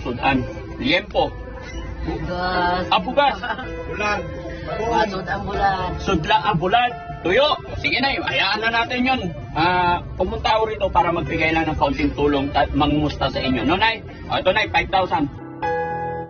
sudan. Liempo. Bugas. Abugas. Bulan. Sud ang bulan. Sudla abulan. Tuyo. Sige na, hayaan na natin yun. Pumunta ako rito para magbigay lang ng kaunting tulong at mangumusta sa inyo. No, Nay? Ito, Nay, 5,000.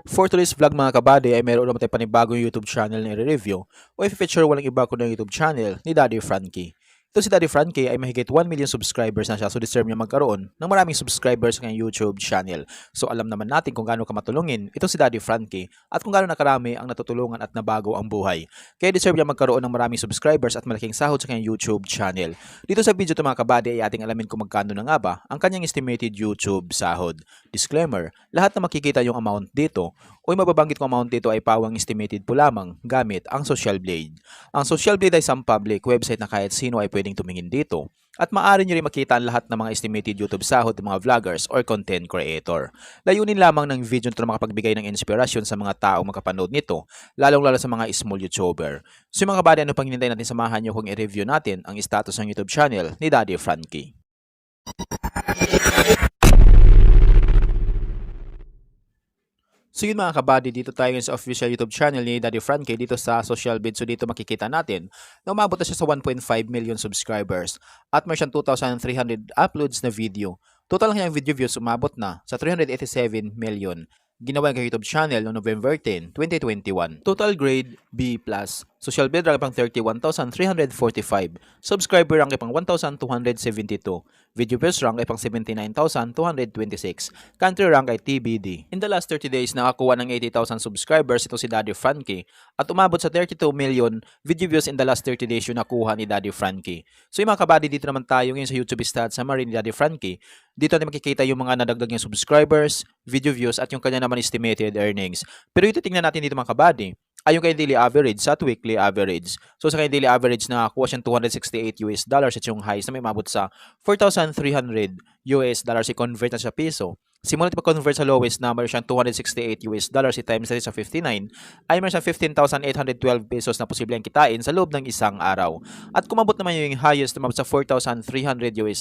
For today's vlog mga kabady ay mayroon naman tayong panibagong YouTube channel na i-review o i-feature walang iba kundi ang YouTube channel ni Daddy Frankie. Ito si Daddy Frankie ay mahigit 1 million subscribers na siya, so deserve niya magkaroon ng maraming subscribers sa kanyang YouTube channel. So alam naman natin kung gaano ka matulungin ito si Daddy Frankie at kung gaano nakarami ang natutulungan at nabago ang buhay. Kaya deserve niya magkaroon ng maraming subscribers at malaking sahod sa kanyang YouTube channel. Dito sa video ito mga kabady ay ating alamin kung magkano na nga ba ang kanyang estimated YouTube sahod. Disclaimer, lahat na makikita yung amount dito o yung mababanggit kong amount dito ay pawang estimated po lamang gamit ang Social Blade. Ang Social Blade ay isang public website na kahit sino ay pwedeng tumingin dito at maaari nyo rin makita ang lahat ng mga estimated YouTube sahod ng mga vloggers or content creator. Layunin lamang ng video nito na makapagbigay ng inspirasyon sa mga taong makapanood nito, lalong-lalo sa mga small YouTuber. So mga kabady, ano pang hinintay natin, samahan nyo kung i-review natin ang status ng YouTube channel ni Daddy Frankie. So yun mga kabady, dito tayo sa official YouTube channel ni Daddy Frankie dito sa Social Blade. So dito makikita natin na umabot na siya sa 1.5 million subscribers at may siyang 2,300 uploads na video. Total ng video views umabot na sa 387 million. Ginawa ng YouTube channel noong November 10, 2021. Total grade B+. Social Blade rank pang 31,345. Subscriber rank pang 1,272. Video views rank ay pang 79,226. Country rank ay TBD. In the last 30 days, nakakuha ng 80,000 subscribers ito si Daddy Frankie at umabot sa 32 million video views in the last 30 days yung nakuha ni Daddy Frankie. So yung mga kabady, dito naman tayo ngayon sa YouTube stats summary ni Daddy Frankie. Dito natin makikita yung mga nadagdag niyang subscribers, video views at yung kanya naman estimated earnings. Pero ito tingnan natin dito mga kabady ay yung kanyang daily average sa weekly average. So sa kanyang daily average nakakuha siyang $268 at yung highs na may mabot sa $4,300 i-convert na sa piso. Simulat pag-convert sa lowest na mayroon siyang $268 i-times natin sa 59 ay mayroon siyang 15,812 pesos na posibleng kitain sa loob ng isang araw. At kumabot naman yung highest na mabot sa $4,300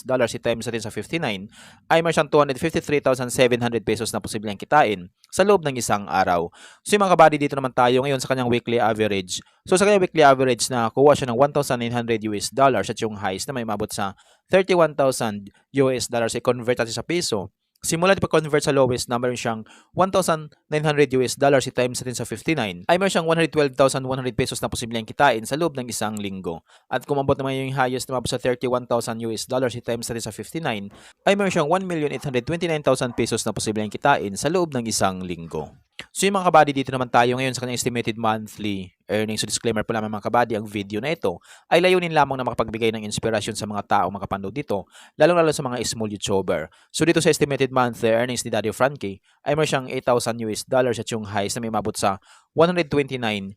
i-times natin sa 59 ay mayroon siyang 253,700 pesos na posibleng kitain sa loob ng isang araw. So yung mga kabady, dito naman tayo ngayon sa kanyang weekly average. So sa kanyang weekly average na kuha siya ng $1,900 at yung highs na may mabot sa $31,000 i-convert natin sa piso. Simula pag-convert sa lowest na mayroon siyang $1,900 i-times natin sa 59 ay mayroon siyang 112,100 pesos na posibleng kitain sa loob ng isang linggo. At kung umabot naman yung highest na mabot sa $31,000 i-times natin sa 59 ay mayroon siyang 1,829,000 pesos na posibleng kitain sa loob ng isang linggo. So yung mga kabady, dito naman tayo ngayon sa kanyang estimated monthly earnings. So disclaimer po lamang mga kabady, ang video na ito ay layunin lamang na makapagbigay ng inspirasyon sa mga tao makapanood dito, lalong-lalo sa mga small YouTuber. So dito sa estimated monthly earnings ni Daddy Frankie ay mayroon siyang $8,000 at yung highs na may mabot sa $129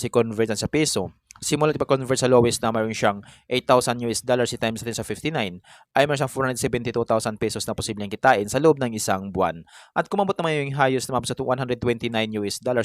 i-convert sa peso. Simula pag-convert sa lowest na mayroon siyang $8,000 i-times natin sa 59 ay mayroon siyang 472,000 pesos na posibleng kitain sa loob ng isang buwan. At kumabot naman yung highest na mabot sa $229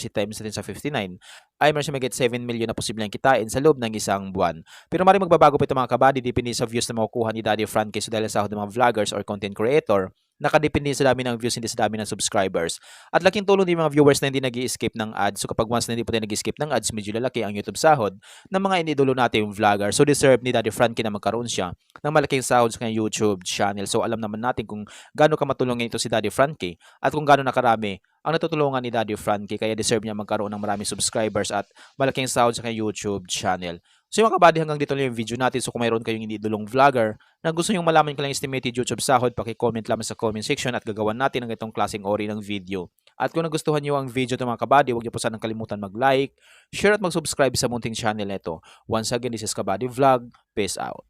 i-times natin sa 59 ay mayroon siyang magigit 7 million na posibleng kitain sa loob ng isang buwan. Pero maaaring magbabago pa ito mga kabady, depende sa views na makukuha ni Daddy Frankie. So dahil sa sahod ng mga vloggers or content creator, nakadepende sa dami ng views, hindi sa dami ng subscribers. At laking tulong din mga viewers na hindi nag-i-skip ng ads. So kapag once na hindi po tayo nag-i-skip ng ads, medyo lalaki ang YouTube sahod ng mga inidolo nating vlogger. So deserve ni Daddy Frankie na magkaroon siya ng malaking sahod sa kanyang YouTube channel. So alam naman natin kung gaano ka matulungin ito si Daddy Frankie at kung gaano nakarami ang natutulungan ni Daddy Frankie. Kaya deserve niya magkaroon ng maraming subscribers at malaking sahod sa kanyang YouTube channel. So yung mga kabady, hanggang dito lang yung video natin. So kung mayroon kayong inidolong vlogger na gusto nyong malaman ko lang estimated YouTube sahod, paki-comment lamang sa comment section at gagawan natin ng itong klaseng ori ng video. At kung nagustuhan nyo ang video ng mga kabady, huwag niyo po sanang kalimutan mag-like, share at mag-subscribe sa munting channel nito. Once again, this is Kabady Vlog. Peace out.